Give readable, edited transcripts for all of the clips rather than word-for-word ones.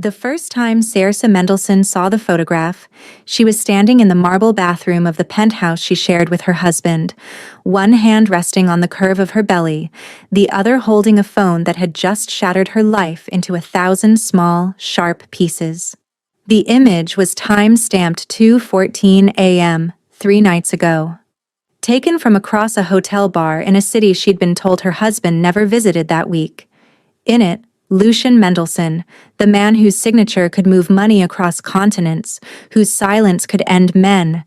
The first time Saoirse Mendelsohn saw the photograph, she was standing in the marble bathroom of the penthouse she shared with her husband, one hand resting on the curve of her belly, the other holding a phone that had just shattered her life into 1,000 small, sharp pieces. The image was time-stamped 2:14 a.m., 3 nights ago. Taken from across a hotel bar in a city she'd been told her husband never visited that week. In it, Lucian Mendelsohn, the man whose signature could move money across continents, whose silence could end men,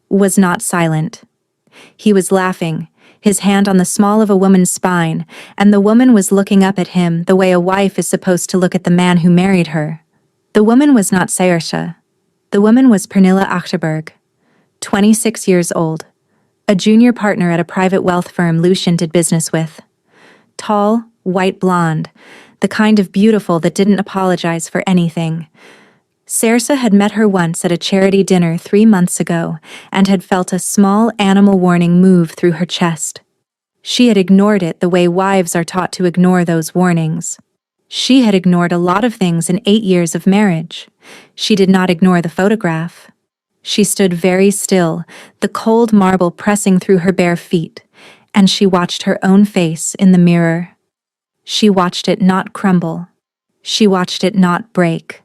was not silent. He was laughing, his hand on the small of a woman's spine, and the woman was looking up at him the way a wife is supposed to look at the man who married her. The woman was not Saoirse. The woman was Pernilla Achterberg, 26 years old, a junior partner at a private wealth firm Lucian did business with. Tall, white blonde, the kind of beautiful that didn't apologize for anything. Saoirse had met her once at a charity dinner 3 months ago and had felt a small animal warning move through her chest. She had ignored it the way wives are taught to ignore those warnings. She had ignored a lot of things in 8 years of marriage. She did not ignore the photograph. She stood very still, the cold marble pressing through her bare feet, and she watched her own face in the mirror. She watched it not crumble. She watched it not break.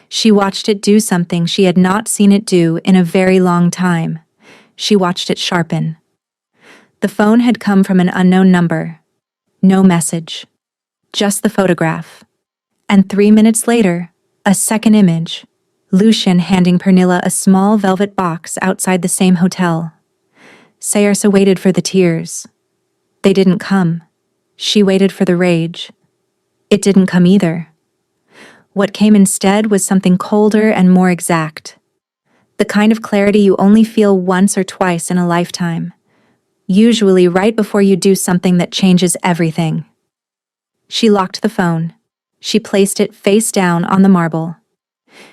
She watched it do something she had not seen it do in a very long time. She watched it sharpen. The phone had come from an unknown number. No message. Just the photograph. And 3 minutes later, a second image. Lucian handing Pernilla a small velvet box outside the same hotel. Saoirse waited for the tears. They didn't come. She waited for the rage. It didn't come either. What came instead was something colder and more exact. The kind of clarity you only feel once or twice in a lifetime. Usually right before you do something that changes everything. She locked the phone. She placed it face down on the marble.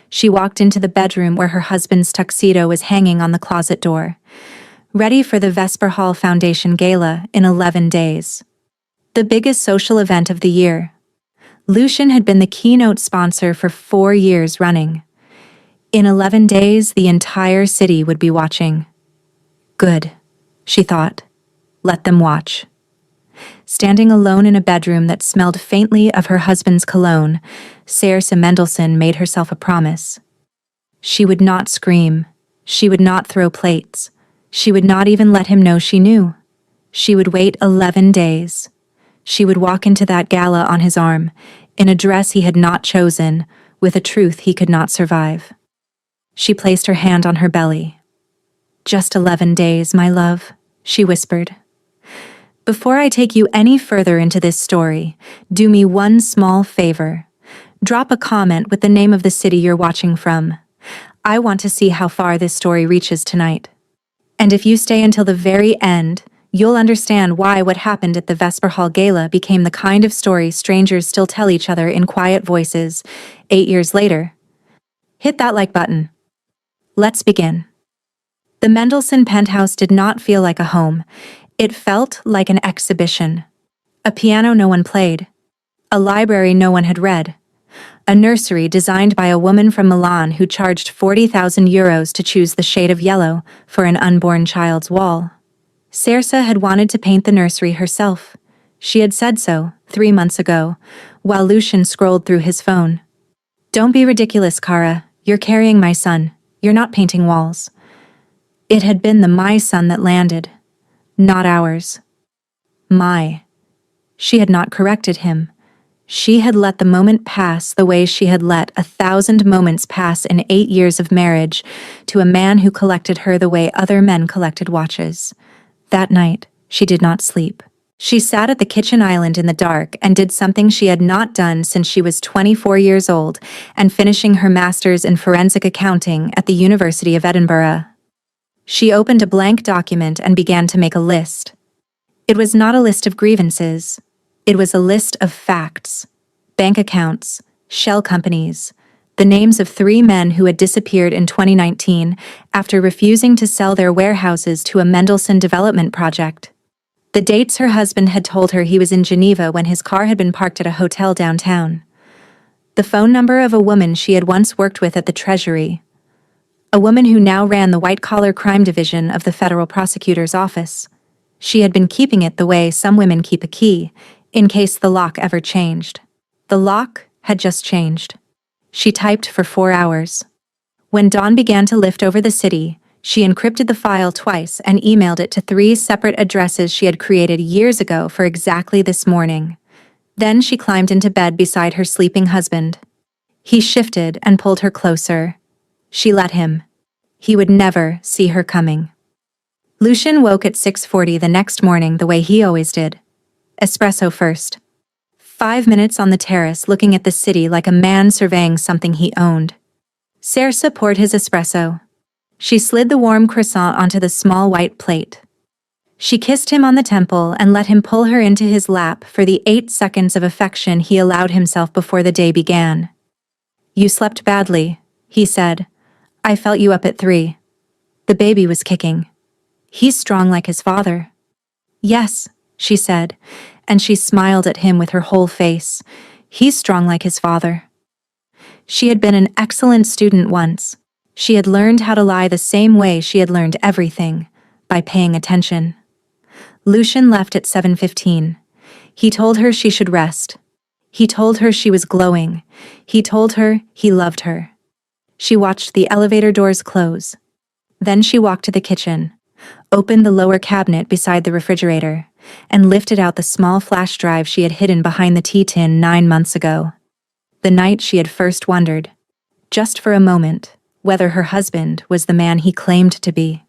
She walked into the bedroom where her husband's tuxedo was hanging on the closet door, ready for the Vesper Hall Foundation Gala in 11 days. The biggest social event of the year. Lucian had been the keynote sponsor for 4 years running. In 11 days, the entire city would be watching. Good, she thought. Let them watch. Standing alone in a bedroom that smelled faintly of her husband's cologne, Saoirse Mendelsohn made herself a promise. She would not scream. She would not throw plates. She would not even let him know she knew. She would wait 11 days. She would walk into that gala on his arm, in a dress he had not chosen, with a truth he could not survive. She placed her hand on her belly. "Just 11 days, my love," she whispered. "Before I take you any further into this story, do me one small favor. Drop a comment with the name of the city you're watching from. I want to see how far this story reaches tonight. And if you stay until the very end, you'll understand why what happened at the Vesper Hall Gala became the kind of story strangers still tell each other in quiet voices 8 years later. Hit that like button. Let's begin." The Mendelsohn penthouse did not feel like a home. It felt like an exhibition. A piano no one played. A library no one had read. A nursery designed by a woman from Milan who charged 40,000 euros to choose the shade of yellow for an unborn child's wall. Saoirse had wanted to paint the nursery herself. She had said so 3 months ago, while Lucian scrolled through his phone. "Don't be ridiculous, Kara. You're carrying my son. You're not painting walls." It had been the my son that landed, not ours. My. She had not corrected him. She had let the moment pass the way she had let 1,000 moments pass in 8 years of marriage to a man who collected her the way other men collected watches. That night, she did not sleep. She sat at the kitchen island in the dark and did something she had not done since she was 24 years old and finishing her master's in forensic accounting at the University of Edinburgh. She opened a blank document and began to make a list. It was not a list of grievances. It was a list of facts. Bank accounts, shell companies, the names of 3 men who had disappeared in 2019 after refusing to sell their warehouses to a Mendelsohn development project. The dates her husband had told her he was in Geneva when his car had been parked at a hotel downtown. The phone number of a woman she had once worked with at the Treasury. A woman who now ran the white-collar crime division of the federal prosecutor's office. She had been keeping it the way some women keep a key, in case the lock ever changed. The lock had just changed. She typed for 4 hours. When dawn began to lift over the city, she encrypted the file twice and emailed it to 3 separate addresses she had created years ago for exactly this morning. Then she climbed into bed beside her sleeping husband. He shifted and pulled her closer. She let him. He would never see her coming. Lucian woke at 6:40 the next morning the way he always did. Espresso first. 5 minutes on the terrace looking at the city like a man surveying something he owned. Saoirse poured his espresso. She slid the warm croissant onto the small white plate. She kissed him on the temple and let him pull her into his lap for the 8 seconds of affection he allowed himself before the day began. "You slept badly," he said. "I felt you up at 3. The baby was kicking. He's strong like his father." "Yes," she said, and she smiled at him with her whole face. "He's strong like his father." She had been an excellent student once. She had learned how to lie the same way she had learned everything, by paying attention. Lucian left at 7:15. He told her she should rest. He told her she was glowing. He told her he loved her. She watched the elevator doors close. Then she walked to the kitchen, opened the lower cabinet beside the refrigerator, and lifted out the small flash drive she had hidden behind the tea tin 9 months ago. The night she had first wondered, just for a moment, whether her husband was the man he claimed to be.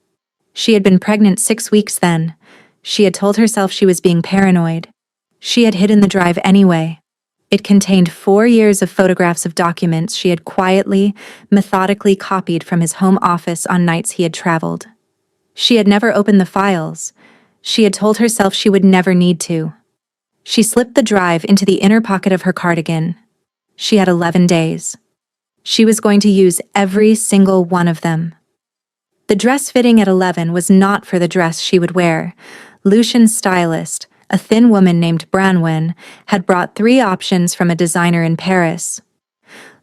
She had been pregnant 6 weeks then. She had told herself she was being paranoid. She had hidden the drive anyway. It contained 4 years of photographs of documents she had quietly, methodically copied from his home office on nights he had traveled. She had never opened the files. She had told herself she would never need to. She slipped the drive into the inner pocket of her cardigan. She had 11 days. She was going to use every single one of them. The dress fitting at 11 was not for the dress she would wear. Lucian's stylist, a thin woman named Branwen, had brought 3 options from a designer in Paris.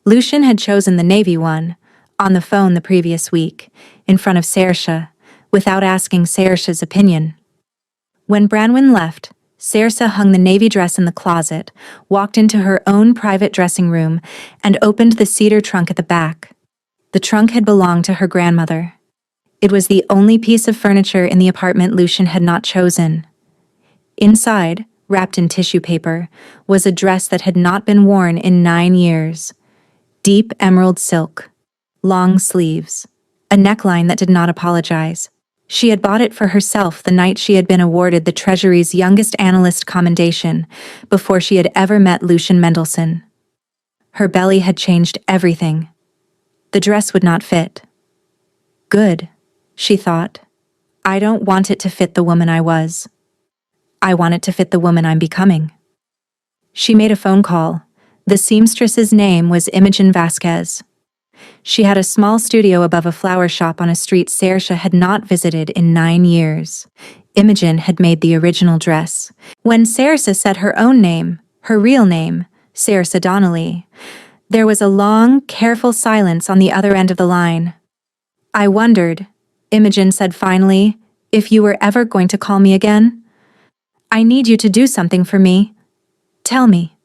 Lucian had chosen the navy one, on the phone the previous week, in front of Saoirse, without asking Saoirse's opinion. When Branwen left, Saoirse hung the navy dress in the closet, walked into her own private dressing room, and opened the cedar trunk at the back. The trunk had belonged to her grandmother. It was the only piece of furniture in the apartment Lucian had not chosen. Inside, wrapped in tissue paper, was a dress that had not been worn in 9 years. Deep emerald silk, long sleeves, a neckline that did not apologize. She had bought it for herself the night she had been awarded the Treasury's youngest analyst commendation, before she had ever met Lucian Mendelsohn. Her belly had changed everything. The dress would not fit. Good, she thought. I don't want it to fit the woman I was. I want it to fit the woman I'm becoming. She made a phone call. The seamstress's name was Imogen Vasquez. She had a small studio above a flower shop on a street Saoirse had not visited in 9 years. Imogen had made the original dress. When Saoirse said her own name, her real name, Saoirse Donnelly, there was a long, careful silence on the other end of the line. I wondered, Imogen said finally, if you were ever going to call me again. I need you to do something for me. Tell me,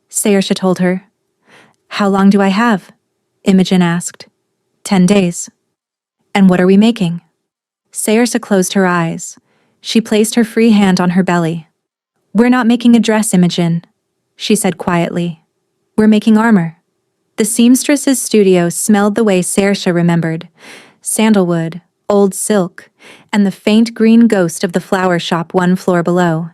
Saoirse told her. How long do I have? Imogen asked. 10 days. And what are we making? Saoirse closed her eyes. She placed her free hand on her belly. We're not making a dress, Imogen, she said quietly. We're making armor. The seamstress's studio smelled the way Saoirse remembered. Sandalwood, old silk, and the faint green ghost of the flower shop 1 floor below.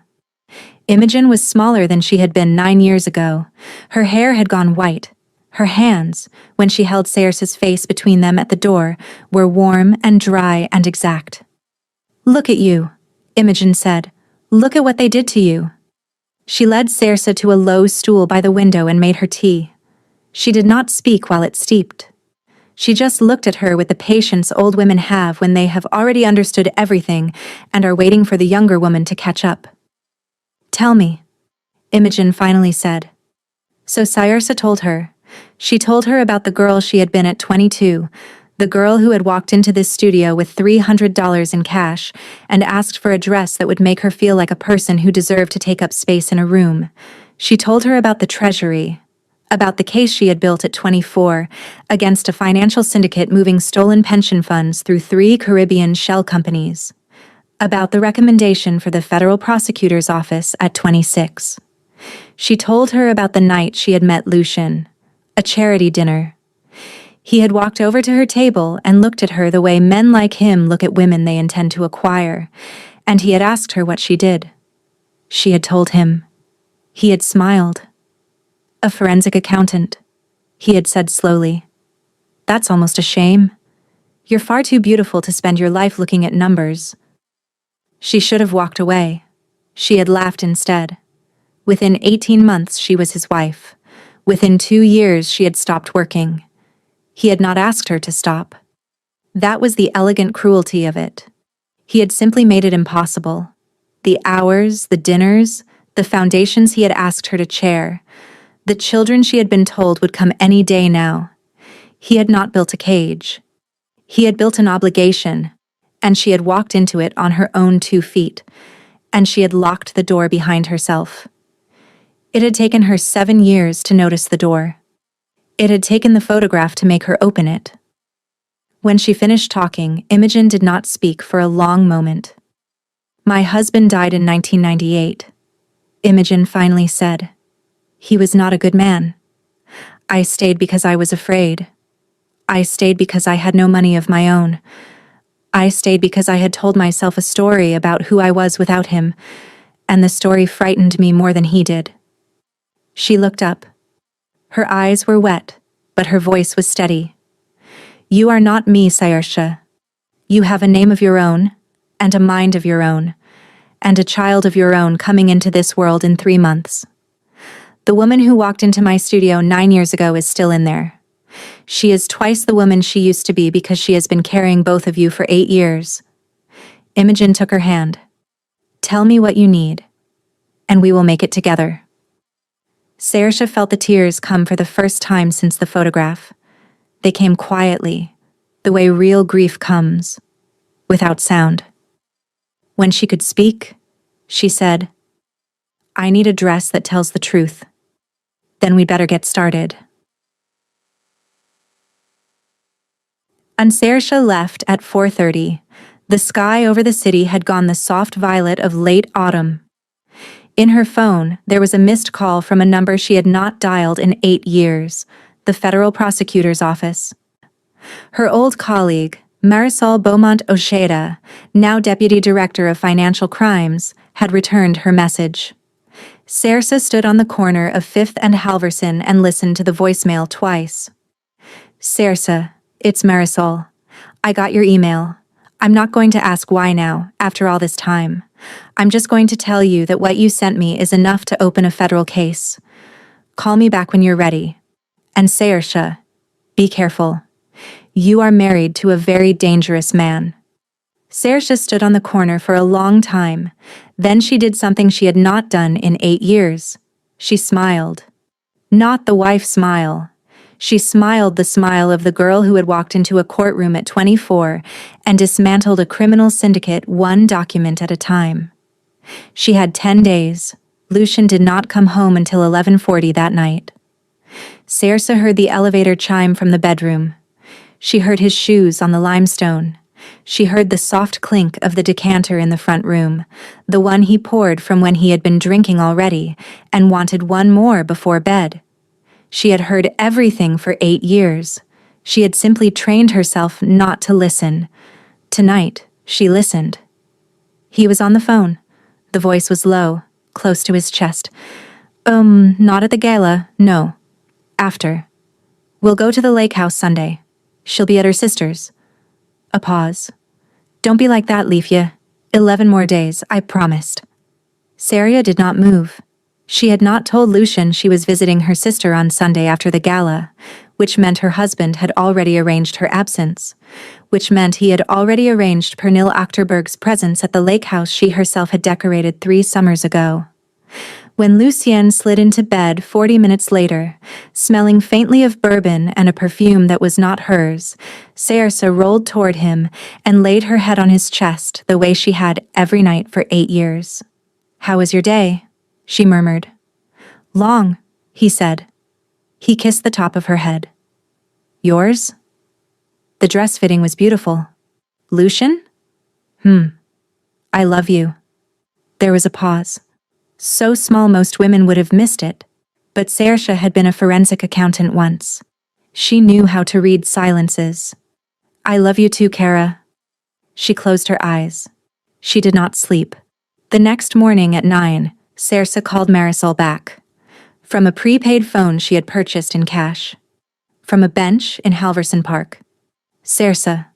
Imogen was smaller than she had been 9 years ago. Her hair had gone white. Her hands, when she held Saoirse's face between them at the door, were warm and dry and exact. Look at you, Imogen said. Look at what they did to you. She led Saoirse to a low stool by the window and made her tea. She did not speak while it steeped. She just looked at her with the patience old women have when they have already understood everything and are waiting for the younger woman to catch up. Tell me, Imogen finally said. So Saoirse told her. She told her about the girl she had been at 22, the girl who had walked into this studio with $300 in cash and asked for a dress that would make her feel like a person who deserved to take up space in a room. She told her about the treasury, about the case she had built at 24 against a financial syndicate moving stolen pension funds through 3 Caribbean shell companies, about the recommendation for the federal prosecutor's office at 26. She told her about the night she had met Lucian, a charity dinner. He had walked over to her table and looked at her the way men like him look at women they intend to acquire, and he had asked her what she did. She had told him. He had smiled. A forensic accountant. He had said slowly, "That's almost a shame. You're far too beautiful to spend your life looking at numbers." She should have walked away. She had laughed instead. Within 18 months she was his wife. Within 2 years she had stopped working. He had not asked her to stop. That was the elegant cruelty of it. He had simply made it impossible. The hours, the dinners, the foundations he had asked her to chair, the children she had been told would come any day now. He had not built a cage. He had built an obligation, and she had walked into it on her own 2 feet, and she had locked the door behind herself. It had taken her 7 years to notice the door. It had taken the photograph to make her open it. When she finished talking, Imogen did not speak for a long moment. "My husband died in 1998, Imogen finally said. "He was not a good man. I stayed because I was afraid. I stayed because I had no money of my own. I stayed because I had told myself a story about who I was without him, and the story frightened me more than he did." She looked up. Her eyes were wet, but her voice was steady. "You are not me, Saoirse. You have a name of your own, and a mind of your own, and a child of your own coming into this world in 3 months. The woman who walked into my studio 9 years ago is still in there. She is twice the woman she used to be because she has been carrying both of you for 8 years. Imogen took her hand. "Tell me what you need, and we will make it together." Saoirse felt the tears come for the first time since the photograph. They came quietly, the way real grief comes, without sound. When she could speak, she said, "I need a dress that tells the truth. Then we'd better get started." And Saoirse left at 4:30. The sky over the city had gone the soft violet of late autumn. In her phone, there was a missed call from a number she had not dialed in 8 years, the federal prosecutor's office. Her old colleague, Marisol Beaumont Ojeda, now deputy director of financial crimes, had returned her message. Saoirse stood on the corner of 5th and Halverson and listened to the voicemail twice. "Saoirse, it's Marisol. I got your email. I'm not going to ask why now, after all this time. I'm just going to tell you that what you sent me is enough to open a federal case. Call me back when you're ready. And Saoirse, be careful. You are married to a very dangerous man." Saoirse stood on the corner for a long time. Then she did something she had not done in 8 years. She smiled. Not the wife smile. She smiled the smile of the girl who had walked into a courtroom at 24 and dismantled a criminal syndicate 1 document at a time. She had 10 days. Lucian did not come home until 11:40 that night. Saoirse heard the elevator chime from the bedroom. She heard his shoes on the limestone. She heard the soft clink of the decanter in the front room, the one he poured from when he had been drinking already and wanted one more before bed. She had heard everything for 8 years. She had simply trained herself not to listen. Tonight, she listened. He was on the phone. The voice was low, close to his chest. Not at the gala, no. After. We'll go to the lake house Sunday. She'll be at her sister's." A pause. "Don't be like that, Leafia. 11 more days, I promised." Saria did not move. She had not told Lucian she was visiting her sister on Sunday after the gala, which meant her husband had already arranged her absence, which meant he had already arranged Pernille Achterberg's presence at the lake house she herself had decorated 3 summers ago. When Lucienne slid into bed 40 minutes later, smelling faintly of bourbon and a perfume that was not hers, Saoirse rolled toward him and laid her head on his chest the way she had every night for 8 years. "How was your day?" she murmured. "Long," he said. He kissed the top of her head. "Yours?" The dress fitting was beautiful. "Lucian?" "I love you." There was a pause. So small most women would have missed it, but Saoirse had been a forensic accountant once. She knew how to read silences. "I love you too, Kara." She closed her eyes. She did not sleep. The next morning at 9, Saoirse called Marisol back. From a prepaid phone she had purchased in cash. From a bench in Halverson Park. "Saoirse,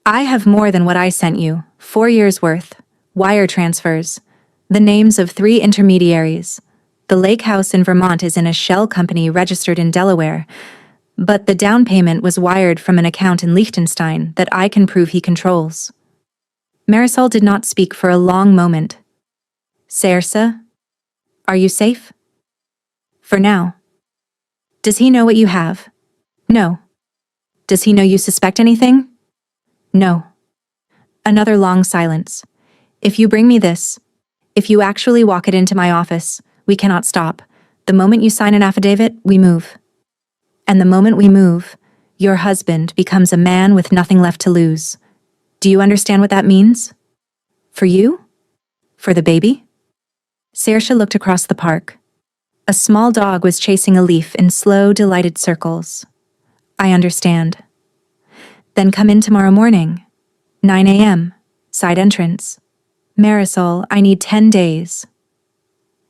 I have more than what I sent you, 4 years' worth, wire transfers, the names of 3 intermediaries. The lake house in Vermont is in a shell company registered in Delaware, but the down payment was wired from an account in Liechtenstein that I can prove he controls." Marisol did not speak for a long moment. "Saoirse, are you safe?" "For now." "Does he know what you have?" "No." "Does he know you suspect anything?" "No." Another long silence. "If you bring me this, if you actually walk it into my office, we cannot stop. The moment you sign an affidavit, we move. And the moment we move, your husband becomes a man with nothing left to lose. Do you understand what that means? For you? For the baby?" Saoirse looked across the park. A small dog was chasing a leaf in slow, delighted circles. "I understand." "Then come in tomorrow morning. 9 a.m., side entrance. Marisol, I need 10 days.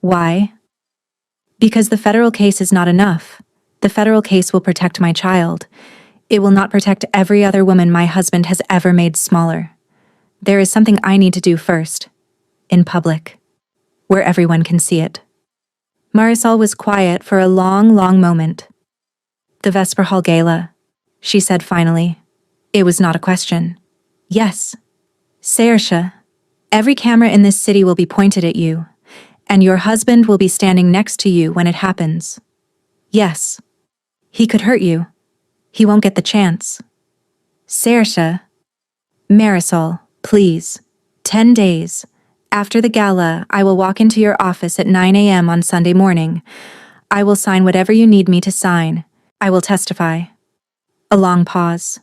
"Why?" "Because the federal case is not enough. The federal case will protect my child. It will not protect every other woman my husband has ever made smaller. There is something I need to do first. In public. Where everyone can see it." Marisol was quiet for a long, long moment. "The Vesper Hall Gala," she said finally. It was not a question. "Yes." "Saoirse, every camera in this city will be pointed at you, and your husband will be standing next to you when it happens." "Yes." "He could hurt you. He won't get the chance." "Saoirse." "Marisol, please. 10 days. After the gala, I will walk into your office at 9 a.m. on Sunday morning. I will sign whatever you need me to sign. I will testify." A long pause.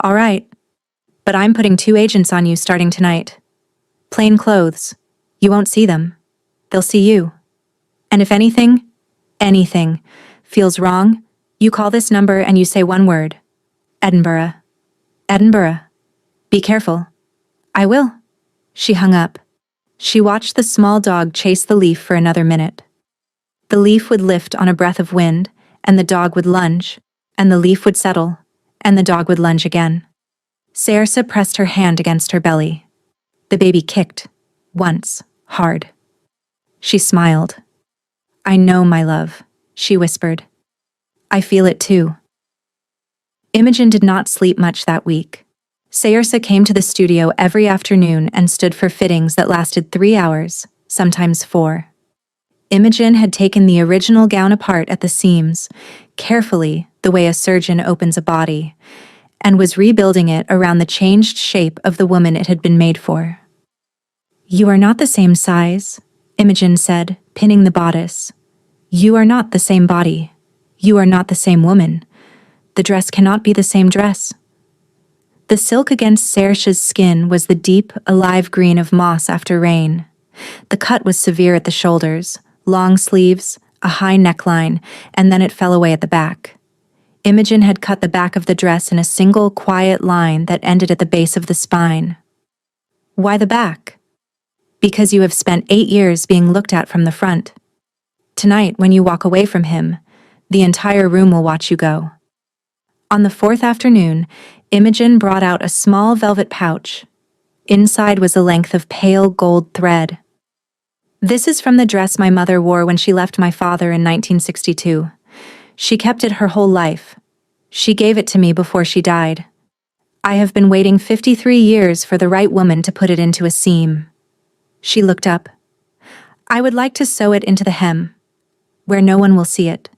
"All right. But I'm putting 2 agents on you starting tonight. Plain clothes. You won't see them. They'll see you. And if anything feels wrong, you call this number and you say one word. Edinburgh. Edinburgh. Be careful." "I will." She hung up. She watched the small dog chase the leaf for another minute. The leaf would lift on a breath of wind, and the dog would lunge, and the leaf would settle, and the dog would lunge again. Saoirse pressed her hand against her belly. The baby kicked, once, hard. She smiled. "I know, my love," she whispered. "I feel it too." Imogen did not sleep much that week. Saoirse came to the studio every afternoon and stood for fittings that lasted 3 hours, sometimes 4. Imogen had taken the original gown apart at the seams, carefully, the way a surgeon opens a body, and was rebuilding it around the changed shape of the woman it had been made for. "You are not the same size," Imogen said, pinning the bodice. "You are not the same body. You are not the same woman. The dress cannot be the same dress." The silk against Saoirse's skin was the deep, alive green of moss after rain. The cut was severe at the shoulders, long sleeves, a high neckline, and then it fell away at the back. Imogen had cut the back of the dress in a single, quiet line that ended at the base of the spine. "Why the back?" "Because you have spent 8 years being looked at from the front. Tonight, when you walk away from him, the entire room will watch you go." On the 4th afternoon, Imogen brought out a small velvet pouch. Inside was a length of pale gold thread. "This is from the dress my mother wore when she left my father in 1962. She kept it her whole life. She gave it to me before she died. I have been waiting 53 years for the right woman to put it into a seam." She looked up. I would like to sew it into the hem, where no one will see it.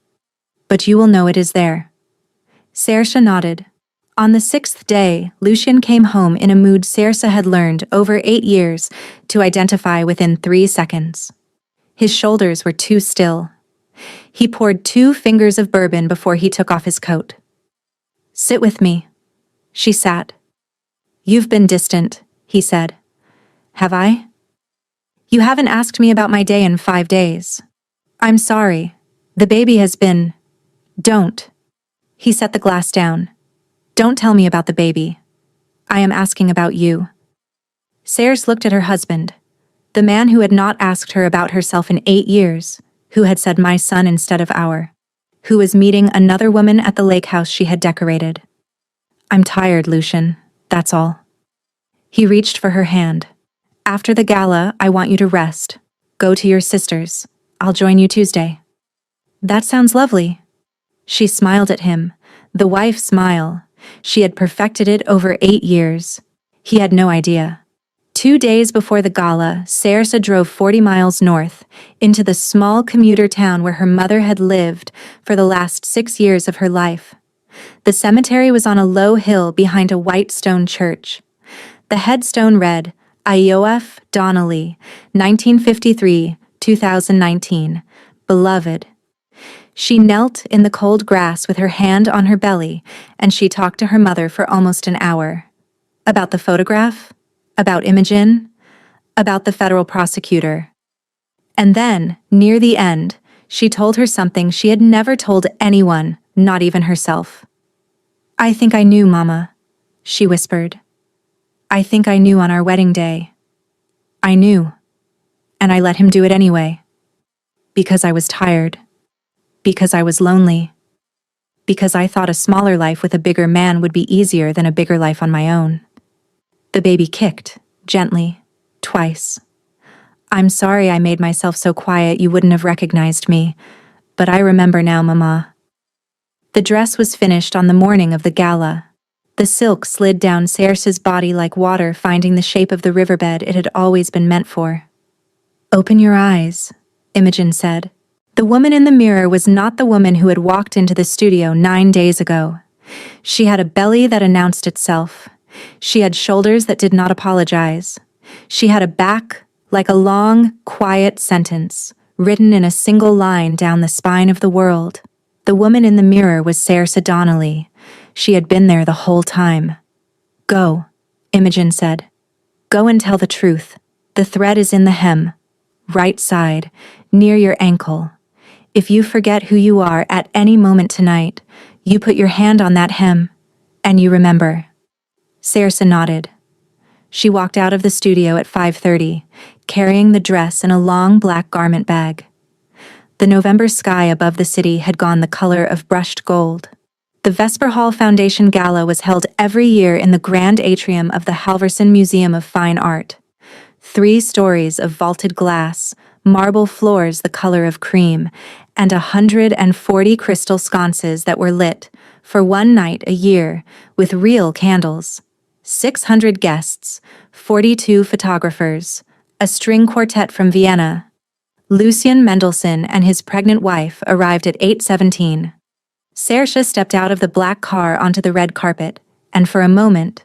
But you will know it is there. Saoirse nodded. On the 6th day, Lucien came home in a mood Saoirse had learned over 8 years to identify within 3 seconds. His shoulders were too still. He poured 2 fingers of bourbon before he took off his coat. Sit with me. She sat. You've been distant, he said. Have I? You haven't asked me about my day in 5 days. I'm sorry. The baby has been... Don't. He set the glass down. Don't tell me about the baby. I am asking about you. Saoirse looked at her husband, the man who had not asked her about herself in 8 years, who had said my son instead of our, who was meeting another woman at the lake house she had decorated. I'm tired, Lucien, that's all. He reached for her hand. After the gala, I want you to rest. Go to your sister's. I'll join you Tuesday. That sounds lovely. She smiled at him, the wife smile. She had perfected it over 8 years. He had no idea. 2 days before the gala, Saoirse drove 40 miles north, into the small commuter town where her mother had lived for the last 6 years of her life. The cemetery was on a low hill behind a white stone church. The headstone read, Iof Donnelly, 1953-2019, Beloved. She knelt in the cold grass with her hand on her belly, and she talked to her mother for almost an hour. About the photograph, about Imogen, about the federal prosecutor. And then, near the end, she told her something she had never told anyone, not even herself. I think I knew, Mama, she whispered. I think I knew on our wedding day. I knew, and I let him do it anyway. Because I was tired. Because I was lonely. Because I thought a smaller life with a bigger man would be easier than a bigger life on my own. The baby kicked, gently, twice. I'm sorry I made myself so quiet you wouldn't have recognized me, but I remember now, Mama. The dress was finished on the morning of the gala. The silk slid down Saoirse's body like water finding the shape of the riverbed it had always been meant for. Open your eyes, Imogen said. The woman in the mirror was not the woman who had walked into the studio 9 days ago. She had a belly that announced itself. She had shoulders that did not apologize. She had a back like a long, quiet sentence, written in a single line down the spine of the world. The woman in the mirror was Saoirse Donnelly. She had been there the whole time. Go, Imogen said. Go and tell the truth. The thread is in the hem. Right side, near your ankle. If you forget who you are at any moment tonight, you put your hand on that hem, and you remember. Saoirse nodded. She walked out of the studio at 5:30, carrying the dress in a long black garment bag. The November sky above the city had gone the color of brushed gold. The Vesper Hall Foundation Gala was held every year in the grand atrium of the Halverson Museum of Fine Art. 3 stories of vaulted glass, marble floors the color of cream, and 140 crystal sconces that were lit, for 1 night a year, with real candles. 600 guests, 42 photographers, a string quartet from Vienna. Lucien Mendelssohn and his pregnant wife arrived at 8:17. Saoirse stepped out of the black car onto the red carpet, and for a moment,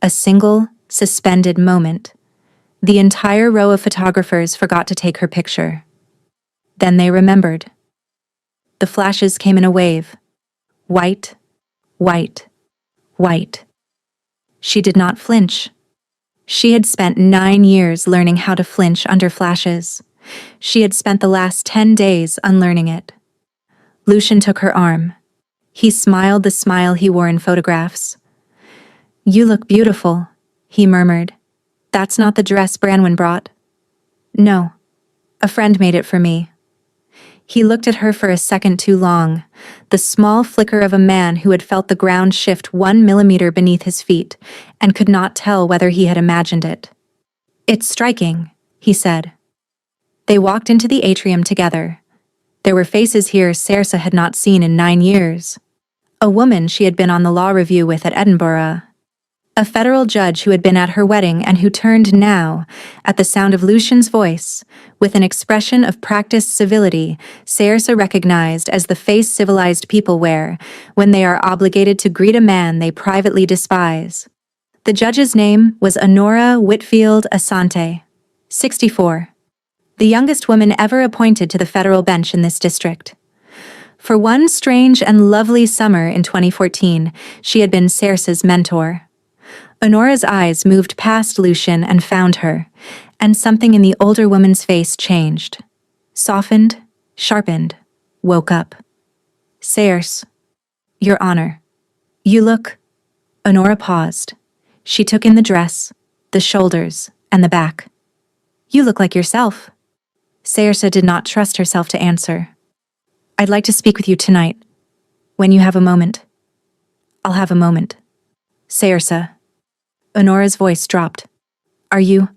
a single, suspended moment, the entire row of photographers forgot to take her picture. Then they remembered. The flashes came in a wave. White, white, white. She did not flinch. She had spent 9 years learning how to flinch under flashes. She had spent the last 10 days unlearning it. Lucien took her arm. He smiled the smile he wore in photographs. You look beautiful, he murmured. That's not the dress Branwen brought. No, a friend made it for me. He looked at her for a second too long, the small flicker of a man who had felt the ground shift 1 millimeter beneath his feet and could not tell whether he had imagined it. It's striking, he said. They walked into the atrium together. There were faces here Saoirse had not seen in 9 years. A woman she had been on the law review with at Edinburgh. A federal judge who had been at her wedding and who turned now, at the sound of Lucian's voice, with an expression of practiced civility, Saoirse recognized as the face civilized people wear when they are obligated to greet a man they privately despise. The judge's name was Honora Whitfield Asante, 64, the youngest woman ever appointed to the federal bench in this district. For one strange and lovely summer in 2014, she had been Saoirse's mentor. Honora's eyes moved past Lucian and found her, and something in the older woman's face changed. Softened, sharpened, woke up. Saoirse, Your Honor. You look... Honora paused. She took in the dress, the shoulders, and the back. You look like yourself. Saoirse did not trust herself to answer. I'd like to speak with you tonight. When you have a moment. I'll have a moment. Saoirse. Honora's voice dropped. Are you?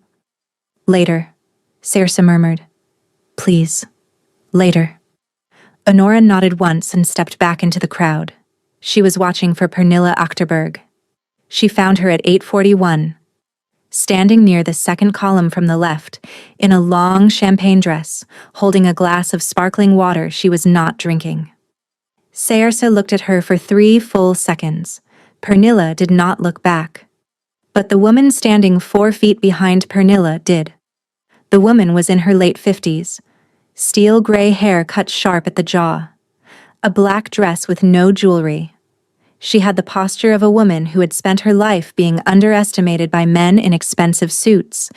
Later, Saoirse murmured. Please. Later. Honora nodded once and stepped back into the crowd. She was watching for Pernilla Achterberg. She found her at 8:41, standing near the second column from the left, in a long champagne dress, holding a glass of sparkling water she was not drinking. Saoirse looked at her for 3 full seconds. Pernilla did not look back. But the woman standing 4 feet behind Pernilla did. The woman was in her late 50s, steel gray hair cut sharp at the jaw, a black dress with no jewelry. She had the posture of a woman who had spent her life being underestimated by men in expensive suits,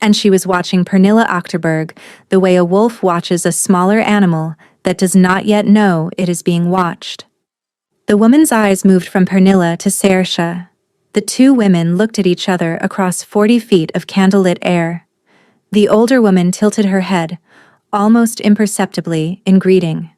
and she was watching Pernilla Achterberg the way a wolf watches a smaller animal that does not yet know it is being watched. The woman's eyes moved from Pernilla to Saoirse. The 2 women looked at each other across 40 feet of candlelit air. The older woman tilted her head, almost imperceptibly, in greeting.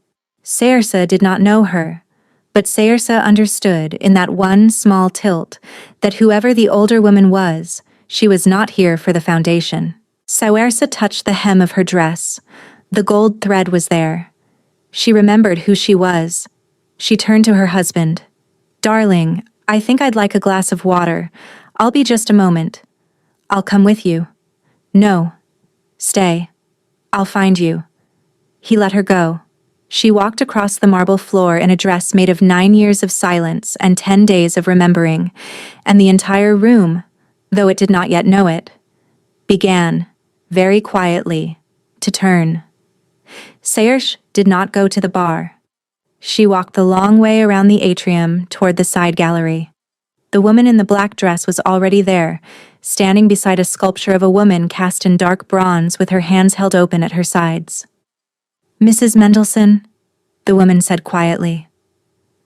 Saoirse did not know her, but Saoirse understood in that one small tilt that whoever the older woman was, she was not here for the foundation. Saoirse touched the hem of her dress. The gold thread was there. She remembered who she was. She turned to her husband. Darling, I think I'd like a glass of water. I'll be just a moment. I'll come with you. No. Stay. I'll find you. He let her go. She walked across the marble floor in a dress made of 9 years of silence and 10 days of remembering, and the entire room, though it did not yet know it, began, very quietly, to turn. Saoirse did not go to the bar. She walked the long way around the atrium toward the side gallery. The woman in the black dress was already there, standing beside a sculpture of a woman cast in dark bronze with her hands held open at her sides. Mrs. Mendelssohn, the woman said quietly.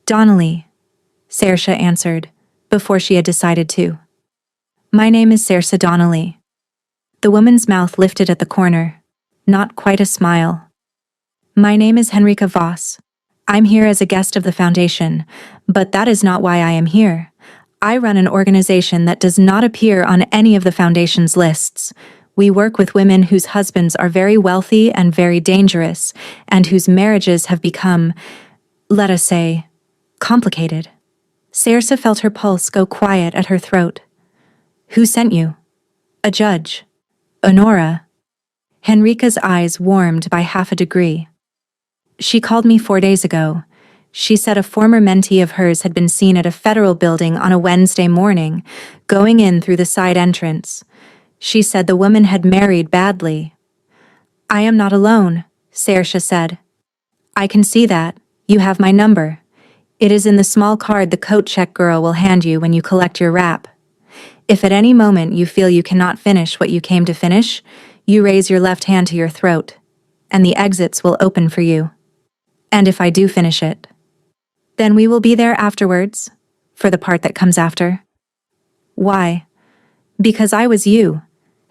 Donnelly, Saoirse answered, before she had decided to. My name is Saoirse Donnelly. The woman's mouth lifted at the corner, not quite a smile. My name is Henrika Voss. I'm here as a guest of the Foundation, but that is not why I am here. I run an organization that does not appear on any of the Foundation's lists. We work with women whose husbands are very wealthy and very dangerous, and whose marriages have become, let us say, complicated. Saoirse felt her pulse go quiet at her throat. Who sent you? A judge. Honora. Henrika's eyes warmed by half a degree. She called me 4 days ago. She said a former mentee of hers had been seen at a federal building on a Wednesday morning, going in through the side entrance. She said the woman had married badly. I am not alone, Saoirse said. I can see that. You have my number. It is in the small card the coat check girl will hand you when you collect your wrap. If at any moment you feel you cannot finish what you came to finish, you raise your left hand to your throat, and the exits will open for you. And if I do finish it, then we will be there afterwards, for the part that comes after. Why? Because I was you,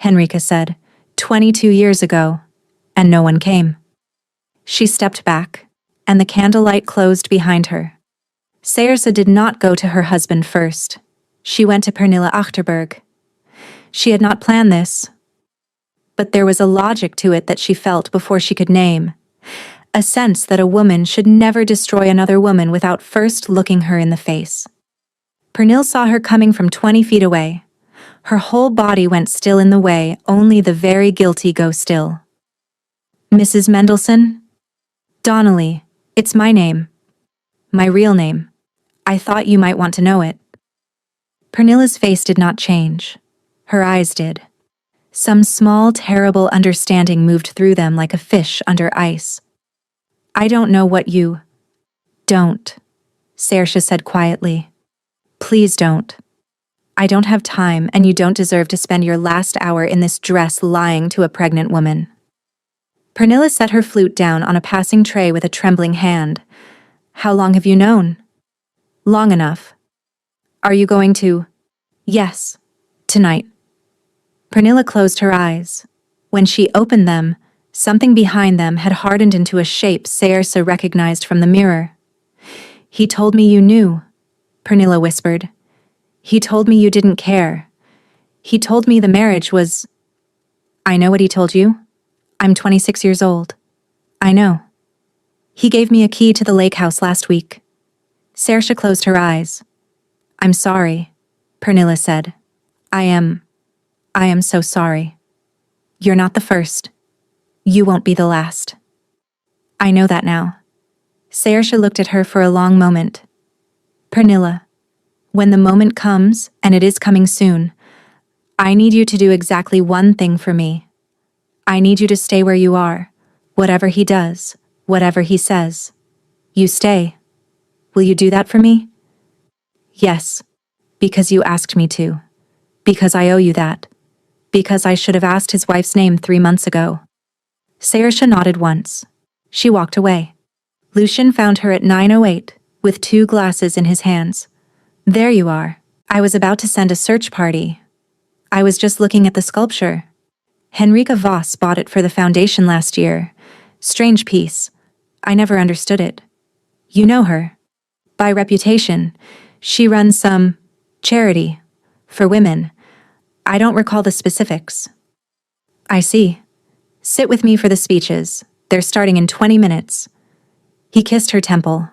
Henrika said, 22 years ago, and no one came. She stepped back, and the candlelight closed behind her. Saoirse did not go to her husband first. She went to Pernilla Achterberg. She had not planned this, but there was a logic to it that she felt before she could name. A sense that a woman should never destroy another woman without first looking her in the face. Pernille saw her coming from 20 feet away. Her whole body went still in the way, only the very guilty go still. Mrs. Mendelssohn? Donnelly, it's my name. My real name. I thought you might want to know it. Pernille's face did not change. Her eyes did. Some small, terrible understanding moved through them like a fish under ice. I don't know what you... Don't, Saoirse said quietly. Please don't. I don't have time, and you don't deserve to spend your last hour in this dress lying to a pregnant woman. Pernille set her flute down on a passing tray with a trembling hand. How long have you known? Long enough. Are you going to? Yes, tonight. Pernille closed her eyes. When she opened them, something behind them had hardened into a shape Saoirse recognized from the mirror. He told me you knew, Pernille whispered. He told me you didn't care. He told me the marriage was... I know what he told you. I'm 26 years old. I know. He gave me a key to the lake house last week. Saoirse closed her eyes. I'm sorry, Pernille said. I am so sorry. You're not the first. You won't be the last. I know that now. Saoirse looked at her for a long moment. Pernille, when the moment comes, and it is coming soon, I need you to do exactly one thing for me. I need you to stay where you are, whatever he does, whatever he says. You stay. Will you do that for me? Yes, because you asked me to. Because I owe you that. Because I should have asked his wife's name 3 months ago. Saoirse nodded once. She walked away. Lucien found her at 9:08, with 2 glasses in his hands. There you are. I was about to send a search party. I was just looking at the sculpture. Henrika Voss bought it for the foundation last year. Strange piece. I never understood it. You know her. By reputation, she runs some charity for women. I don't recall the specifics. I see. Sit with me for the speeches. They're starting in 20 minutes. He kissed her temple.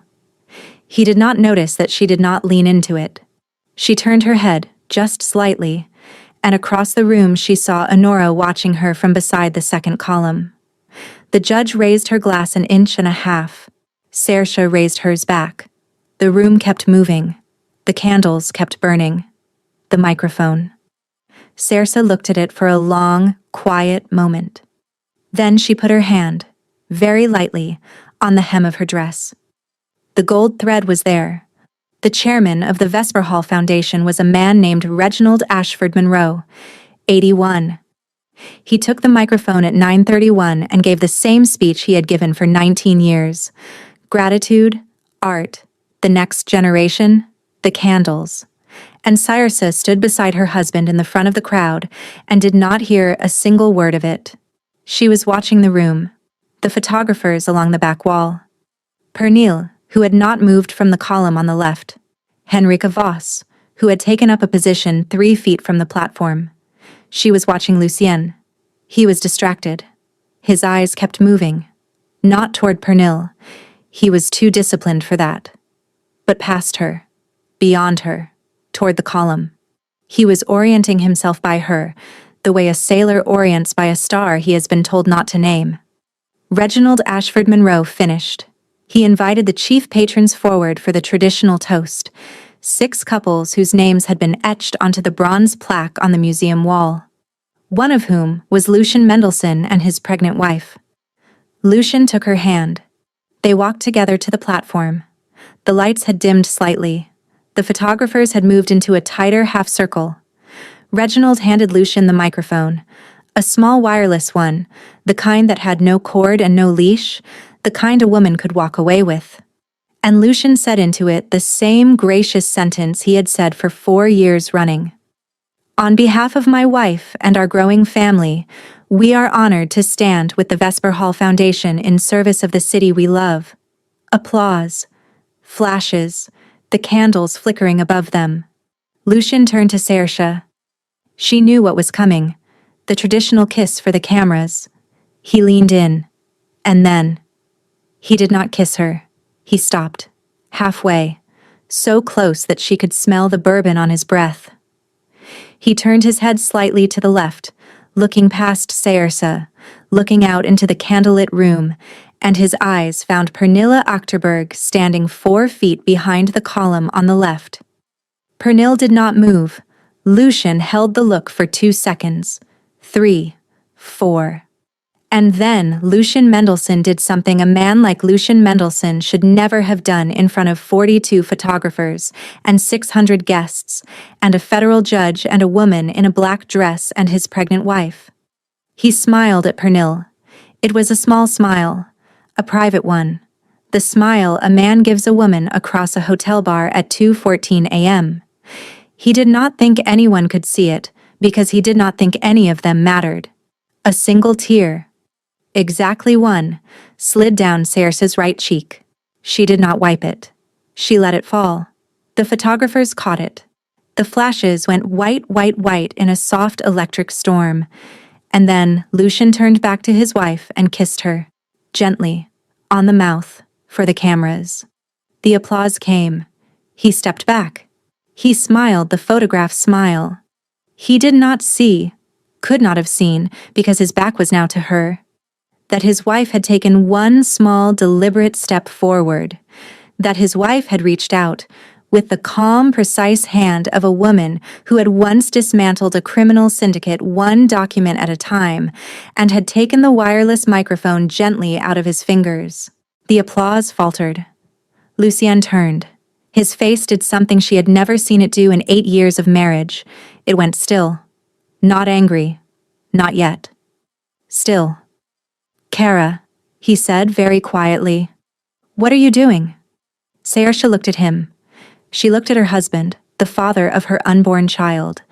He did not notice that she did not lean into it. She turned her head, just slightly, and across the room she saw Honora watching her from beside the second column. The judge raised her glass 1.5 inches. Saoirse raised hers back. The room kept moving. The candles kept burning. The microphone. Saoirse looked at it for a long, quiet moment. Then she put her hand, very lightly, on the hem of her dress. The gold thread was there. The chairman of the Vesper Hall Foundation was a man named Reginald Ashford Monroe, 81. He took the microphone at 9:31 and gave the same speech he had given for 19 years. Gratitude, art, the next generation, the candles. And Saoirse stood beside her husband in the front of the crowd and did not hear a single word of it. She was watching the room, the photographers along the back wall. Pernille, who had not moved from the column on the left. Henrika Voss, who had taken up a position 3 feet from the platform. She was watching Lucien. He was distracted. His eyes kept moving. Not toward Pernille. He was too disciplined for that. But past her, beyond her, toward the column. He was orienting himself by her, the way a sailor orients by a star he has been told not to name. Reginald Ashford Monroe finished. He invited the chief patrons forward for the traditional toast, 6 couples whose names had been etched onto the bronze plaque on the museum wall. One of whom was Lucien Mendelssohn and his pregnant wife. Lucien took her hand. They walked together to the platform. The lights had dimmed slightly. The photographers had moved into a tighter half-circle. Reginald handed Lucien the microphone, a small wireless one, the kind that had no cord and no leash, the kind a woman could walk away with. And Lucien said into it the same gracious sentence he had said for 4 years running. On behalf of my wife and our growing family, we are honored to stand with the Vesper Hall Foundation in service of the city we love. Applause. Flashes. The candles flickering above them. Lucien turned to Saoirse. She knew what was coming, the traditional kiss for the cameras. He leaned in. And then... He did not kiss her. He stopped. Halfway. so close that she could smell the bourbon on his breath. He turned his head slightly to the left, looking past Saoirse, looking out into the candlelit room, and his eyes found Pernilla Achterberg standing 4 feet behind the column on the left. Pernille did not move. Lucian held the look for 2 seconds. 3, 4. And then Lucian Mendelsohn did something a man like Lucian Mendelsohn should never have done in front of 42 photographers and 600 guests, and a federal judge and a woman in a black dress and his pregnant wife. He smiled at Pernille. It was a small smile, a private one. The smile a man gives a woman across a hotel bar at 2:14 a.m. He did not think anyone could see it, because he did not think any of them mattered. A single tear, exactly one, slid down Saoirse's right cheek. She did not wipe it. She let it fall. The photographers caught it. The flashes went white, white, white in a soft electric storm. And then Lucian turned back to his wife and kissed her, gently, on the mouth, for the cameras. The applause came. He stepped back. He smiled the photograph smile. He did not see, could not have seen, because his back was now to her, that his wife had taken one small, deliberate step forward, that his wife had reached out, with the calm, precise hand of a woman who had once dismantled a criminal syndicate 1 document at a time, and had taken the wireless microphone gently out of his fingers. The applause faltered. Lucien turned. His face did something she had never seen it do in 8 years of marriage. It went still. Not angry. Not yet. Still. "Kara," he said very quietly. "What are you doing?" Saoirse looked at him. She looked at her husband, the father of her unborn child,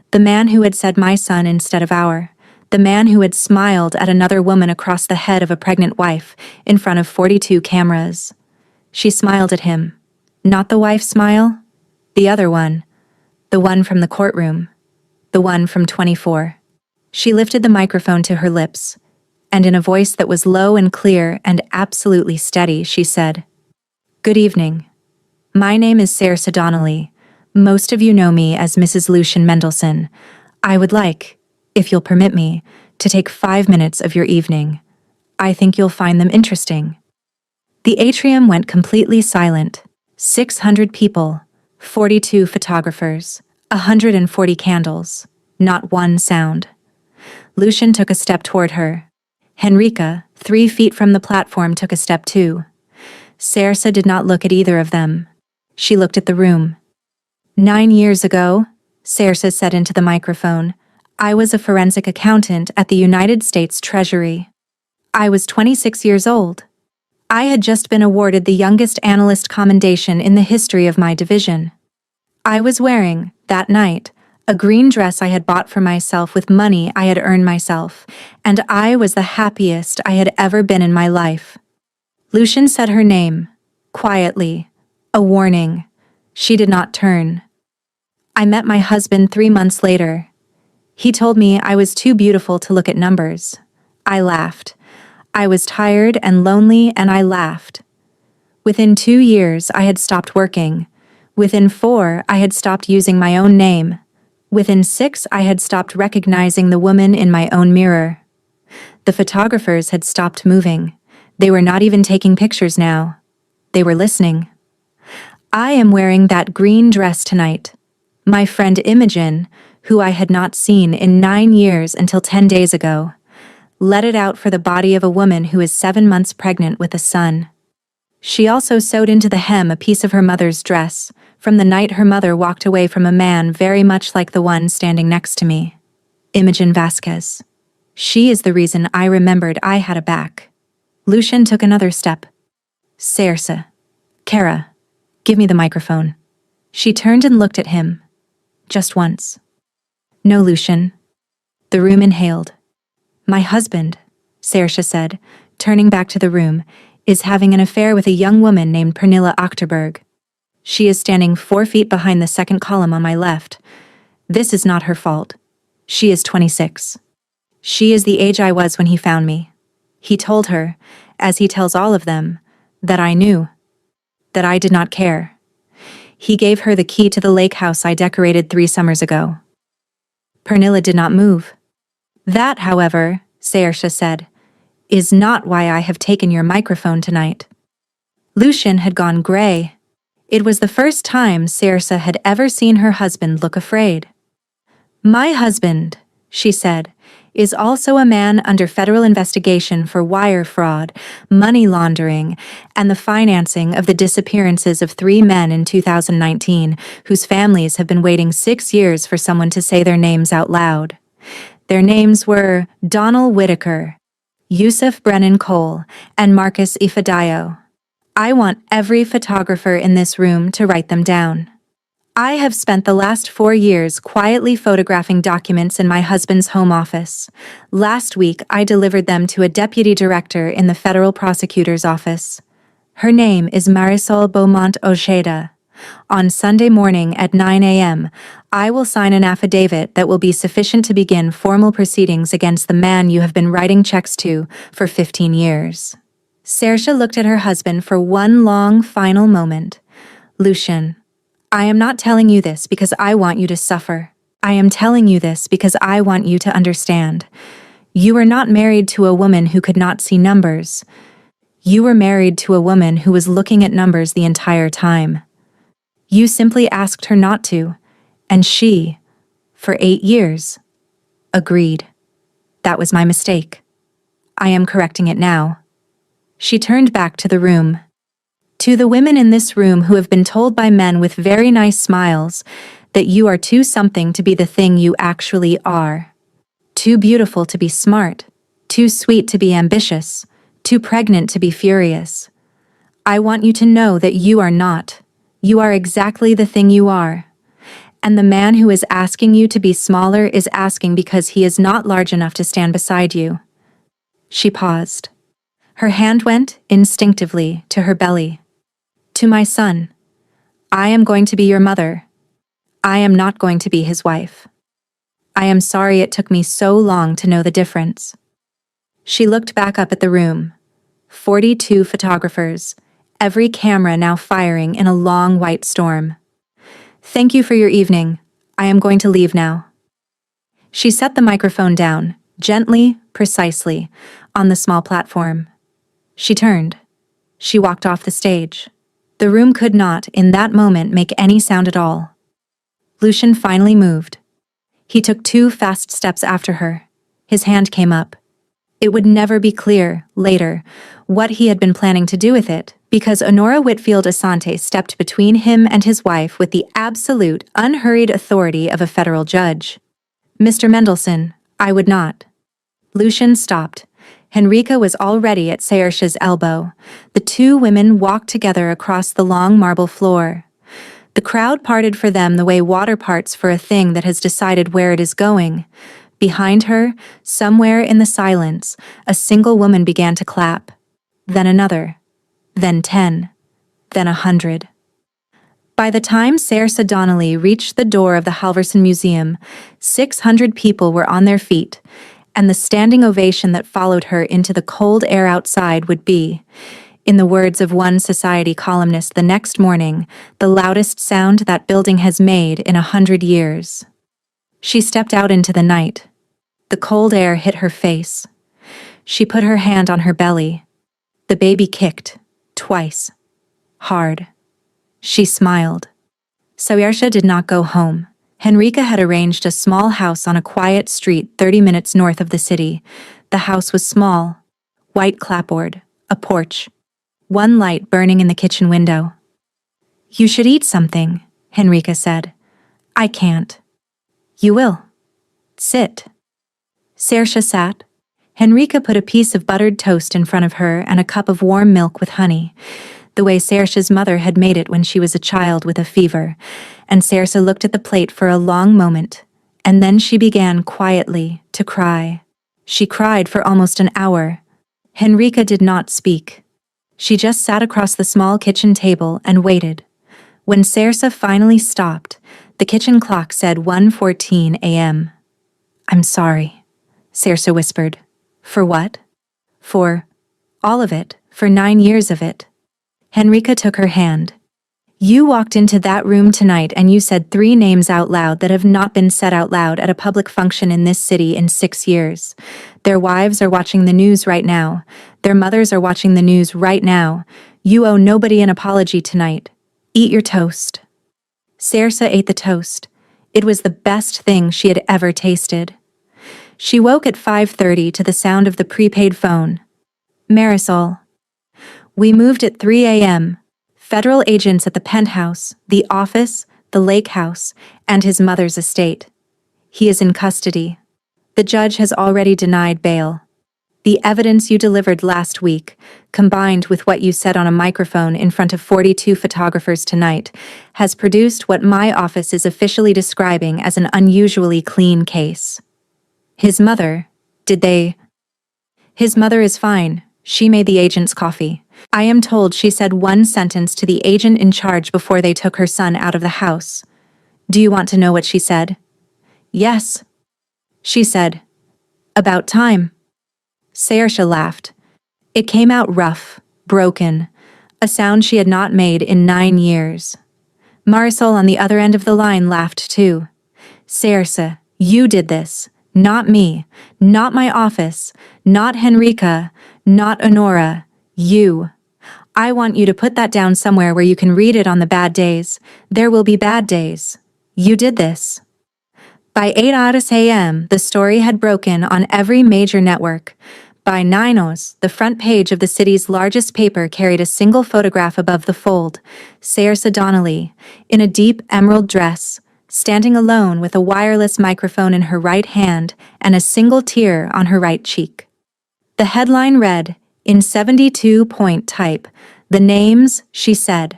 the man who had said "my son" instead of "our," the man who had smiled at another woman across the head of a pregnant wife in front of 42 cameras. She smiled at him. Not the wife smile, the other one, the one from the courtroom, the one from 24. She lifted the microphone to her lips, and in a voice that was low and clear and absolutely steady, she said, "Good evening. My name is Saoirse Donnelly. Most of you know me as Mrs. Lucian Mendelsohn. I would like, if you'll permit me, to take 5 minutes of your evening. I think you'll find them interesting." The atrium went completely silent. 600 people, 42 photographers, 140 candles, not one sound. Lucian took a step toward her. Henrika, 3 feet from the platform, took a step too. Saoirse did not look at either of them. She looked at the room. 9 years ago, Saoirse said into the microphone, I was a forensic accountant at the United States Treasury. I was 26 years old. I had just been awarded the youngest analyst commendation in the history of my division. I was wearing, that night, a green dress I had bought for myself with money I had earned myself, and I was the happiest I had ever been in my life. Lucian said her name, quietly, a warning. She did not turn. I met my husband 3 months later. He told me I was too beautiful to look at numbers. I laughed. I was tired and lonely, and I laughed. Within 2 years, I had stopped working. Within 4, I had stopped using my own name. Within 6, I had stopped recognizing the woman in my own mirror. The photographers had stopped moving. They were not even taking pictures now. They were listening. I am wearing that green dress tonight. My friend Imogen, who I had not seen in 9 years until 10 days ago, let it out for the body of a woman who is 7 months pregnant with a son. She also sewed into the hem a piece of her mother's dress, from the night her mother walked away from a man very much like the one standing next to me. Imogen Vasquez. She is the reason I remembered I had a back. Lucian took another step. Saoirse. Kara, give me the microphone. She turned and looked at him. Just once. No, Lucian. The room inhaled. My husband, Saoirse said, turning back to the room, is having an affair with a young woman named Pernilla Achterberg. She is standing 4 feet behind the second column on my left. This is not her fault. She is 26. She is the age I was when he found me. He told her, as he tells all of them, that I knew. That I did not care. He gave her the key to the lake house I decorated 3 summers ago. Pernilla did not move. That, however, Saoirse said, is not why I have taken your microphone tonight. Lucian had gone grey. It was the first time Saoirse had ever seen her husband look afraid. My husband, she said, is also a man under federal investigation for wire fraud, money laundering, and the financing of the disappearances of 3 men in 2019, whose families have been waiting 6 years for someone to say their names out loud. Their names were Donald Whitaker, Yusuf Brennan Cole, and Marcus Ifedayo. I want every photographer in this room to write them down. I have spent the last 4 years quietly photographing documents in my husband's home office. Last week, I delivered them to a deputy director in the federal prosecutor's office. Her name is Marisol Beaumont Ojeda. On Sunday morning at 9 a.m., I will sign an affidavit that will be sufficient to begin formal proceedings against the man you have been writing checks to for 15 years. Saoirse looked at her husband for one long, final moment. Lucian, I am not telling you this because I want you to suffer. I am telling you this because I want you to understand. You were not married to a woman who could not see numbers. You were married to a woman who was looking at numbers the entire time. You simply asked her not to, and she, for 8 years, agreed. That was my mistake. I am correcting it now. She turned back to the room. To the women in this room who have been told by men with very nice smiles that you are too something to be the thing you actually are. Too beautiful to be smart, too sweet to be ambitious, too pregnant to be furious. I want you to know that you are not. You are exactly the thing you are. And the man who is asking you to be smaller is asking because he is not large enough to stand beside you. She paused. Her hand went, instinctively, to her belly. To my son. I am going to be your mother. I am not going to be his wife. I am sorry it took me so long to know the difference. She looked back up at the room. 42 photographers, every camera now firing in a long white storm. Thank you for your evening. I am going to leave now. She set the microphone down, gently, precisely, on the small platform. She turned. She walked off the stage. The room could not, in that moment, make any sound at all. Lucian finally moved. He took 2 fast steps after her. His hand came up. It would never be clear, later, what he had been planning to do with it, because Honora Whitfield Asante stepped between him and his wife with the absolute, unhurried authority of a federal judge. Mr. Mendelsohn, I would not. Lucian stopped. Henrika was already at Saoirse's elbow. The 2 women walked together across the long marble floor. The crowd parted for them the way water parts for a thing that has decided where it is going. Behind her, somewhere in the silence, a single woman began to clap. Then another. Then 10. Then 100. By the time Saoirse Donnelly reached the door of the Halverson Museum, 600 people were on their feet, and the standing ovation that followed her into the cold air outside would be, in the words of one Society columnist the next morning, the loudest sound that building has made in 100 years. She stepped out into the night. The cold air hit her face. She put her hand on her belly. The baby kicked, twice. Hard. She smiled. Saoirse did not go home. Henrika had arranged a small house on a quiet street 30 minutes north of the city. The house was small. White clapboard, a porch. 1 light burning in the kitchen window. You should eat something, Henrika said. I can't. You will. Sit. Saoirse sat. Henrika put a piece of buttered toast in front of her and a cup of warm milk with honey, the way Saoirse's mother had made it when she was a child with a fever, and Saoirse looked at the plate for a long moment, and then she began quietly to cry. She cried for almost an hour. Henrika did not speak. She just sat across the small kitchen table and waited. When Saoirse finally stopped, the kitchen clock said 1:14 a.m. I'm sorry, Saoirse whispered. For what? For all of it, for 9 years of it. Henrika took her hand. You walked into that room tonight and you said 3 names out loud that have not been said out loud at a public function in this city in 6 years. Their wives are watching the news right now. Their mothers are watching the news right now. You owe nobody an apology tonight. Eat your toast. Saoirse ate the toast. It was the best thing she had ever tasted. She woke at 5:30 to the sound of the prepaid phone. Marisol. We moved at 3 a.m. Federal agents at the penthouse, the office, the lake house, and his mother's estate. He is in custody. The judge has already denied bail. The evidence you delivered last week, combined with what you said on a microphone in front of 42 photographers tonight, has produced what my office is officially describing as an unusually clean case. His mother, His mother is fine. She made the agent's coffee. I am told she said one sentence to the agent in charge before they took her son out of the house. Do you want to know what she said? Yes. She said, "About time." Saoirse laughed. It came out rough, broken, a sound she had not made in 9 years. Marisol on the other end of the line laughed too. Saoirse, you did this. Not me. Not my office. Not Henrika. Not Honora. You. I want you to put that down somewhere where you can read it on the bad days. There will be bad days. You did this. By 8 a.m., the story had broken on every major network. By 9 the front page of the city's largest paper carried a single photograph above the fold. Saoirse Donnelly, in a deep emerald dress, standing alone with a wireless microphone in her right hand and a single tear on her right cheek. The headline read, in 72-point type, "The names," she said.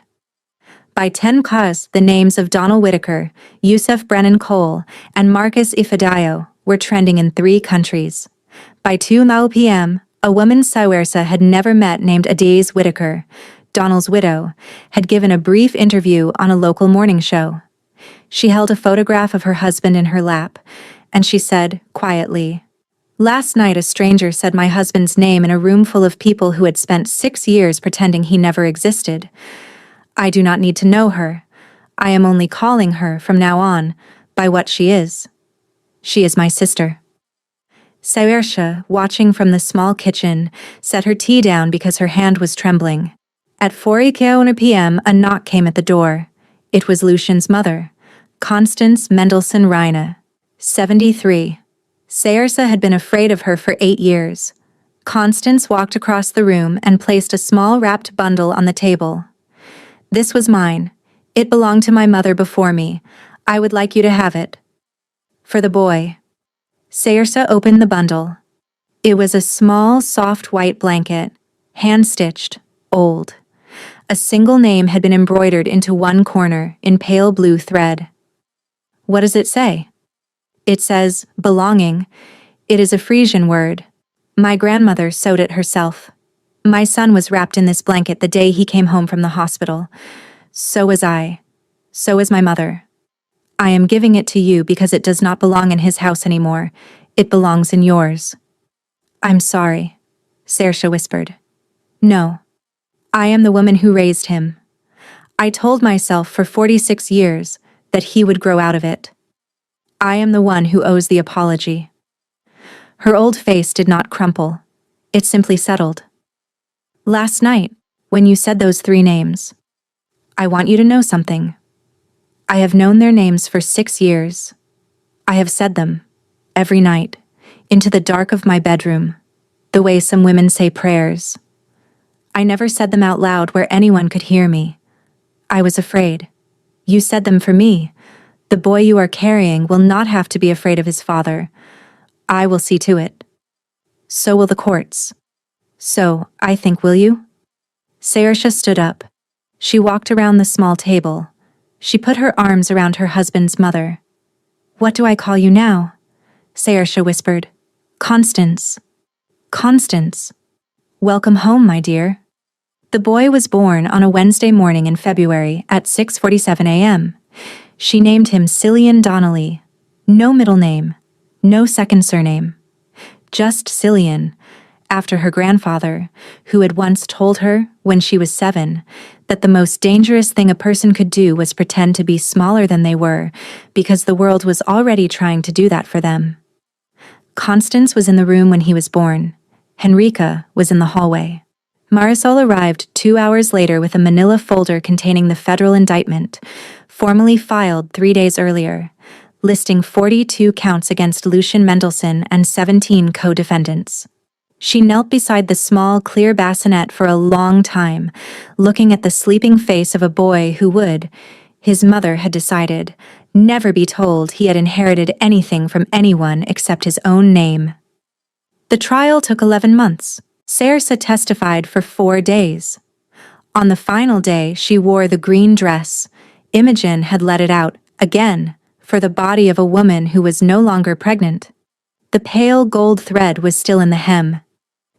By 10 cause, the names of Donald Whitaker, Yusuf Brennan Cole, and Marcus Ifedayo were trending in 3 countries. By 2 p.m., a woman Saoirse had never met named Adese Whitaker, Donald's widow, had given a brief interview on a local morning show. She held a photograph of her husband in her lap, and she said, quietly, "Last night a stranger said my husband's name in a room full of people who had spent 6 years pretending he never existed. I do not need to know her. I am only calling her, from now on, by what she is. She is my sister." Saoirse, watching from the small kitchen, set her tea down because her hand was trembling. At 4 p.m., a knock came at the door. It was Lucian's mother, Constance Mendelsohn Reine, 73. Saoirse had been afraid of her for 8 years. Constance walked across the room and placed a small wrapped bundle on the table. "This was mine. It belonged to my mother before me. I would like you to have it. For the boy." Saoirse opened the bundle. It was a small, soft white blanket, hand-stitched, old. A single name had been embroidered into one corner in pale blue thread. What does it say? It says, belonging. It is a Frisian word. My grandmother sewed it herself. My son was wrapped in this blanket the day he came home from the hospital. So was I. So is my mother. I am giving it to you because it does not belong in his house anymore. It belongs in yours. I'm sorry, Saoirse whispered. No. I am the woman who raised him. I told myself for 46 years that he would grow out of it. I am the one who owes the apology. Her old face did not crumple. It simply settled. Last night, when you said those 3 names, I want you to know something. I have known their names for 6 years. I have said them, every night, into the dark of my bedroom, the way some women say prayers. I never said them out loud where anyone could hear me. I was afraid. You said them for me. The boy you are carrying will not have to be afraid of his father. I will see to it. So will the courts. So, I think, will you? Saoirse stood up. She walked around the small table. She put her arms around her husband's mother. What do I call you now? Saoirse whispered. Constance. Constance. Welcome home, my dear. The boy was born on a Wednesday morning in February at 6:47 a.m. She named him Cillian Donnelly. No middle name. No second surname. Just Cillian, after her grandfather, who had once told her, when she was 7, that the most dangerous thing a person could do was pretend to be smaller than they were, because the world was already trying to do that for them. Constance was in the room when he was born. Henrika was in the hallway. Marisol arrived 2 hours later with a manila folder containing the federal indictment, formally filed 3 days earlier, listing 42 counts against Lucian Mendelsohn and 17 co-defendants. She knelt beside the small, clear bassinet for a long time, looking at the sleeping face of a boy who would, his mother had decided, never be told he had inherited anything from anyone except his own name. The trial took 11 months. Saoirse testified for 4 days. On the final day, she wore the green dress. Imogen had let it out, again, for the body of a woman who was no longer pregnant. The pale gold thread was still in the hem.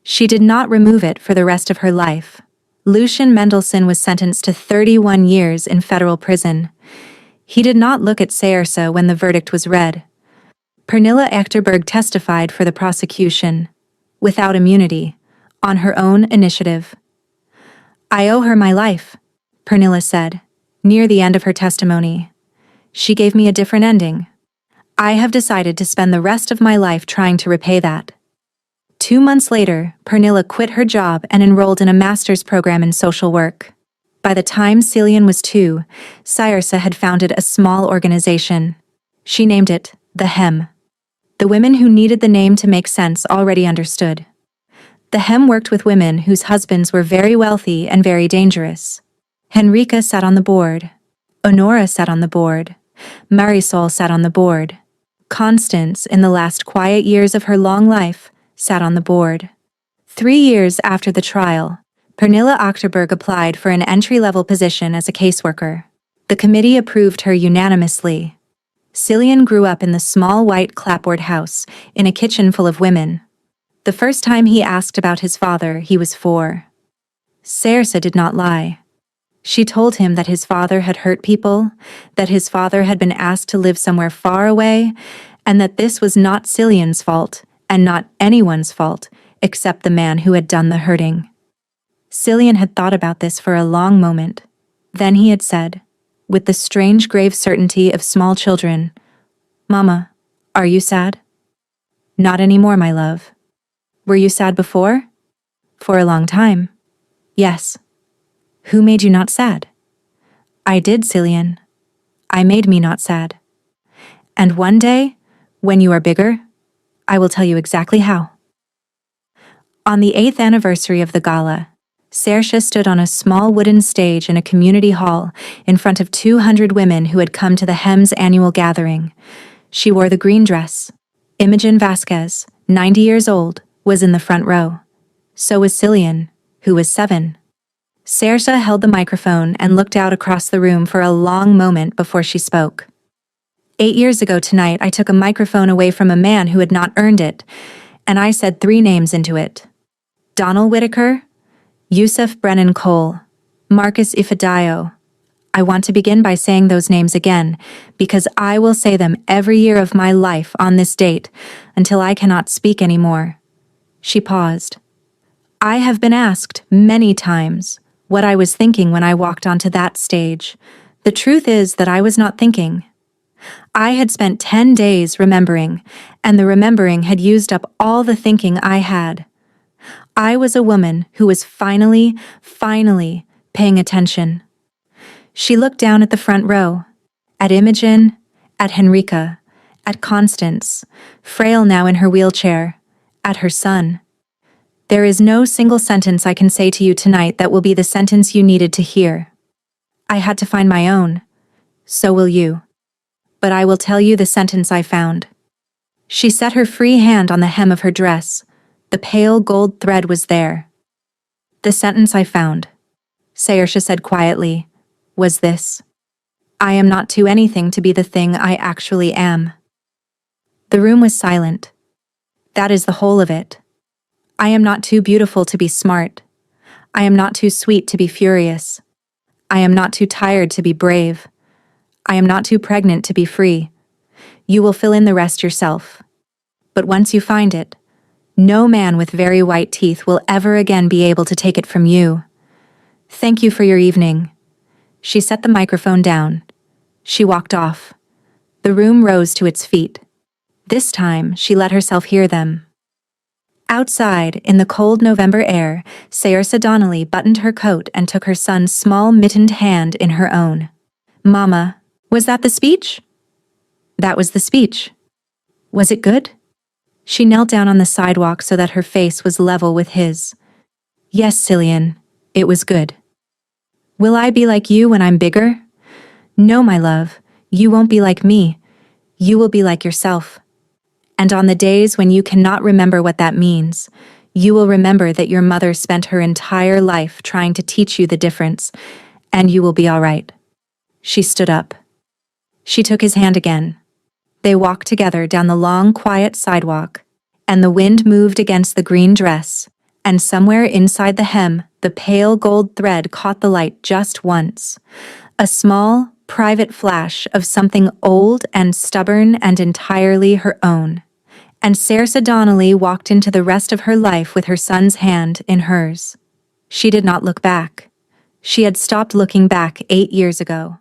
She did not remove it for the rest of her life. Lucian Mendelsohn was sentenced to 31 years in federal prison. He did not look at Saoirse when the verdict was read. Pernilla Echterberg testified for the prosecution, without immunity, on her own initiative. "I owe her my life," Pernilla said, near the end of her testimony. "She gave me a different ending. I have decided to spend the rest of my life trying to repay that." 2 months later, Pernilla quit her job and enrolled in a master's program in social work. By the time Cillian was 2, Saoirse had founded a small organization. She named it The Hem. The women who needed the name to make sense already understood. The Hem worked with women whose husbands were very wealthy and very dangerous. Henrika sat on the board. Honora sat on the board. Marisol sat on the board. Constance, in the last quiet years of her long life, sat on the board. 3 years after the trial, Pernilla Achterberg applied for an entry-level position as a caseworker. The committee approved her unanimously. Cillian grew up in the small white clapboard house, in a kitchen full of women. The first time he asked about his father, he was 4. Saoirse did not lie. She told him that his father had hurt people, that his father had been asked to live somewhere far away, and that this was not Cillian's fault, and not anyone's fault, except the man who had done the hurting. Cillian had thought about this for a long moment. Then he had said, with the strange grave certainty of small children, "Mama, are you sad?" "Not anymore, my love." "Were you sad before?" "For a long time." "Yes." "Who made you not sad?" "I did, Cillian. I made me not sad. And one day, when you are bigger, I will tell you exactly how." On the 8th anniversary of the Gala, Saoirse stood on a small wooden stage in a community hall in front of 200 women who had come to the Hem's annual gathering. She wore the green dress. Imogen Vasquez, 90 years old, was in the front row. So was Cillian, who was 7. Saoirse held the microphone and looked out across the room for a long moment before she spoke. 8 years ago tonight, I took a microphone away from a man who had not earned it, and I said 3 names into it. Donald Whitaker, Yusuf Brennan Cole, Marcus Ifedayo. I want to begin by saying those names again, because I will say them every year of my life on this date, until I cannot speak anymore. She paused. I have been asked many times what I was thinking when I walked onto that stage. The truth is that I was not thinking. I had spent 10 days remembering, and the remembering had used up all the thinking I had. I was a woman who was finally paying attention. She looked down at the front row, at Imogen, at Henrika, at Constance, frail now in her wheelchair, at her son. There is no single sentence I can say to you tonight that will be the sentence you needed to hear. I had to find my own. So will you. But I will tell you the sentence I found. She set her free hand on the hem of her dress. The pale gold thread was there. The sentence I found, Saoirse said quietly, was this: I am not too anything to be the thing I actually am. The room was silent. That is the whole of it. I am not too beautiful to be smart. I am not too sweet to be furious. I am not too tired to be brave. I am not too pregnant to be free. You will fill in the rest yourself. But once you find it, No man with very white teeth will ever again be able to take it from you. Thank you for your evening. She set the microphone down. She walked off. The room rose to its feet. This time, she let herself hear them. Outside, in the cold November air, Saoirse Donnelly buttoned her coat and took her son's small mittened hand in her own. Mama, was that the speech? That was the speech. Was it good? She knelt down on the sidewalk so that her face was level with his. Yes, Cillian, it was good. Will I be like you when I'm bigger? No, my love, you won't be like me. You will be like yourself. And on the days when you cannot remember what that means, you will remember that your mother spent her entire life trying to teach you the difference, and you will be all right. She stood up. She took his hand again. They walked together down the long, quiet sidewalk, and the wind moved against the green dress, and somewhere inside the hem, the pale gold thread caught the light just once. A small, private flash of something old and stubborn and entirely her own. And Saoirse Donnelly walked into the rest of her life with her son's hand in hers. She did not look back. She had stopped looking back 8 years ago.